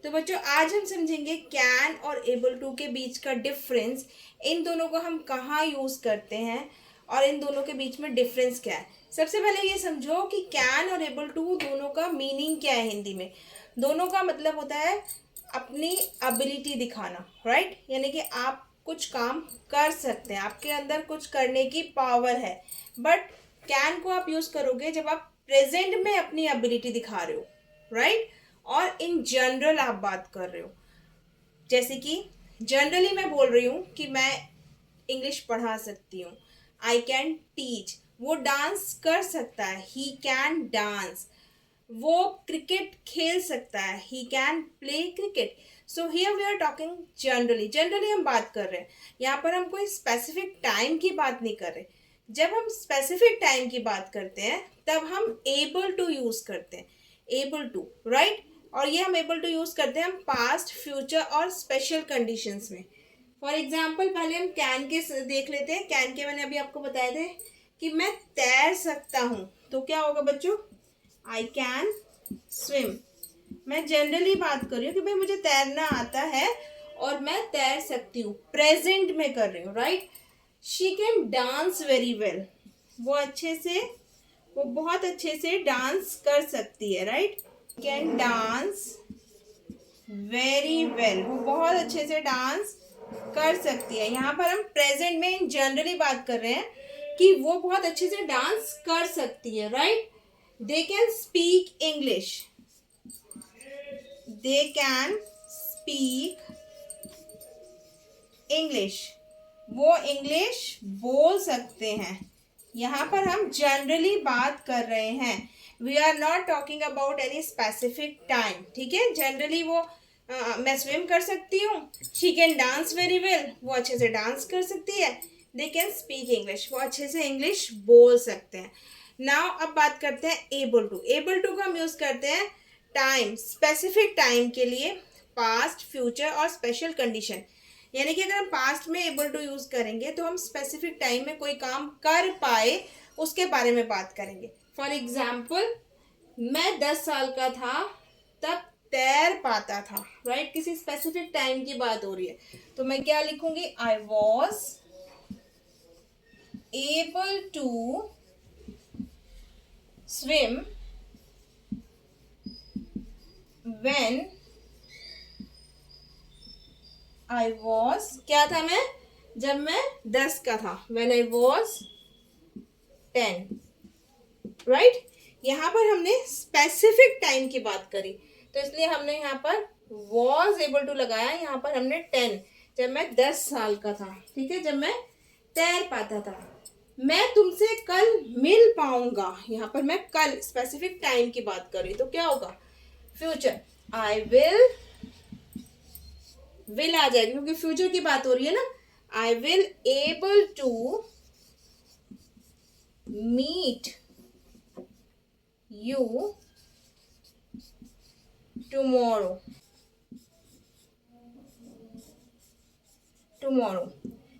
तो बच्चों आज हम समझेंगे कैन और एबल टू के बीच का डिफरेंस, इन दोनों को हम कहाँ यूज़ करते हैं और इन दोनों के बीच में डिफरेंस क्या है। सबसे पहले ये समझो कि कैन और एबल टू दोनों का मीनिंग क्या है हिंदी में। दोनों का मतलब होता है अपनी एबिलिटी दिखाना, राइट, यानी कि आप कुछ काम कर सकते हैं, आपके अंदर कुछ करने की पावर है। बट कैन को आप यूज़ करोगे जब आप प्रेजेंट में अपनी एबिलिटी दिखा रहे हो, राइट, और इन जनरल आप बात कर रहे हो। जैसे कि जनरली मैं बोल रही हूँ कि मैं इंग्लिश पढ़ा सकती हूँ, आई कैन टीच। वो डांस कर सकता है, ही कैन डांस। वो क्रिकेट खेल सकता है, he can play cricket. So here we are talking generally, generally हम बात कर रहे हैं। यहाँ पर हम कोई स्पेसिफिक टाइम की बात नहीं कर रहे। जब हम स्पेसिफिक टाइम की बात करते हैं तब हम एबल टू यूज करते हैं, एबल टू, राइट। और ये हम एबल टू यूज करते हैं हम पास्ट, फ्यूचर और स्पेशल कंडीशंस में। फॉर एग्जाम्पल पहले हम कैन के देख लेते हैं। कैन के मैंने अभी आपको बताए थे कि मैं तैर सकता हूँ, तो क्या होगा बच्चों, आई कैन स्विम। मैं जनरली बात कर रही हूँ कि भाई मुझे तैरना आता है और मैं तैर सकती हूँ, प्रेजेंट में कर रही हूँ, right. She can dance very well. वो बहुत अच्छे से डांस कर सकती है, right. Can dance very well, वो बहुत अच्छे से डांस कर सकती है। यहाँ पर हम प्रेजेंट में इन जनरली बात कर रहे हैं कि वो बहुत अच्छे से डांस कर सकती है, right. They can speak English, they can speak English, वो इंग्लिश बोल सकते हैं। यहाँ पर हम जनरली बात कर रहे हैं, we are not talking about any specific time, ठीक है। जनरली वो मैं स्विम कर सकती हूँ, she can dance very well, वो अच्छे से डांस कर सकती है। दे कैन स्पीक इंग्लिश, वो अच्छे से इंग्लिश बोल सकते हैं। नाउ अब बात करते हैं एबल टू। एबल टू का हम यूज़ करते हैं टाइम, स्पेसिफिक टाइम के लिए, पास्ट, फ्यूचर और स्पेशल कंडीशन। यानी कि अगर हम पास्ट में एबल टू यूज़ करेंगे तो हम स्पेसिफिक टाइम में कोई काम कर पाए उसके बारे में बात करेंगे। फॉर एग्जाम्पल मैं 10 साल का था तब तैर पाता था, राइट। किसी स्पेसिफिक टाइम की बात हो रही है तो मैं क्या लिखूंगी, I was able to swim when I was, क्या था मैं, जब मैं 10 का था, व्हेन आई वॉज 10, राइट। यहाँ पर हमने स्पेसिफिक टाइम की बात करी तो इसलिए हमने यहाँ पर वॉज एबल टू लगाया। यहाँ पर हमने 10, जब मैं 10 साल का था, ठीक है, जब मैं तैर पाता था। मैं तुमसे कल मिल पाऊंगा, यहाँ पर मैं कल स्पेसिफिक टाइम की बात कर रही, तो क्या होगा, फ्यूचर, आई विल आ जाएगी क्योंकि फ्यूचर की बात हो रही है ना। I will able to meet you tomorrow,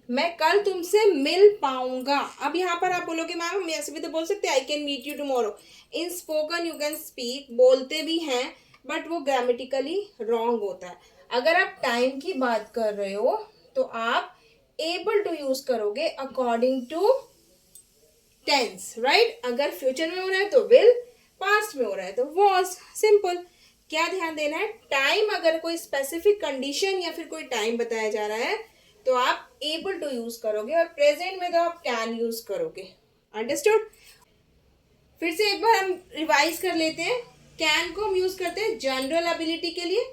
मैं कल तुमसे मिल पाऊंगा। अब यहाँ पर आप बोलोगे मैम हम ऐसे भी तो बोल सकते हैं, I can meet you tomorrow. In spoken you can speak, बोलते भी हैं बट वो ग्रामेटिकली रॉन्ग होता है। अगर आप टाइम की बात कर रहे हो तो आप एबल टू यूज करोगे अकॉर्डिंग टू टेंस, राइट। अगर फ्यूचर में हो रहा है तो विल, पास्ट में हो रहा है तो वॉज, सिंपल। क्या ध्यान देना है, टाइम अगर कोई स्पेसिफिक कंडीशन या फिर कोई टाइम बताया जा रहा है तो आप एबल टू यूज करोगे और प्रेजेंट में तो आप कैन यूज करोगे। अंडरस्टूड। फिर से एक बार हम रिवाइज कर लेते हैं। कैन को हम यूज करते हैं जनरल एबिलिटी के लिए,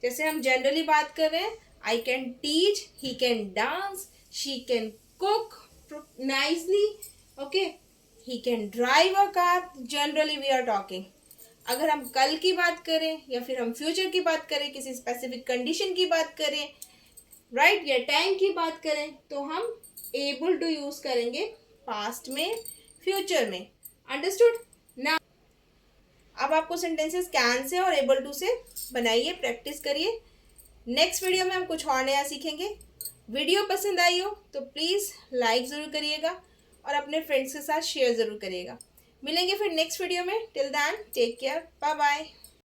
जैसे हम जनरली बात कर रहे हैं, I can teach, he can dance, she can cook nicely, okay, he can drive a car. Generally we are talking. अगर हम कल की बात करें या फिर हम फ्यूचर की बात करें, किसी स्पेसिफिक कंडीशन की बात करें, राइट, या टाइम की बात करें तो हम एबल टू यूज करेंगे पास्ट में, फ्यूचर में। अंडरस्टूड ना। अब आपको सेंटेंसेस कैन से और एबल टू से बनाइए, प्रैक्टिस करिए। नेक्स्ट वीडियो में हम कुछ और नया सीखेंगे। वीडियो पसंद आई हो तो प्लीज़ लाइक ज़रूर करिएगा और अपने फ्रेंड्स के साथ शेयर ज़रूर करिएगा। मिलेंगे फिर नेक्स्ट वीडियो में। Till then take care, bye bye.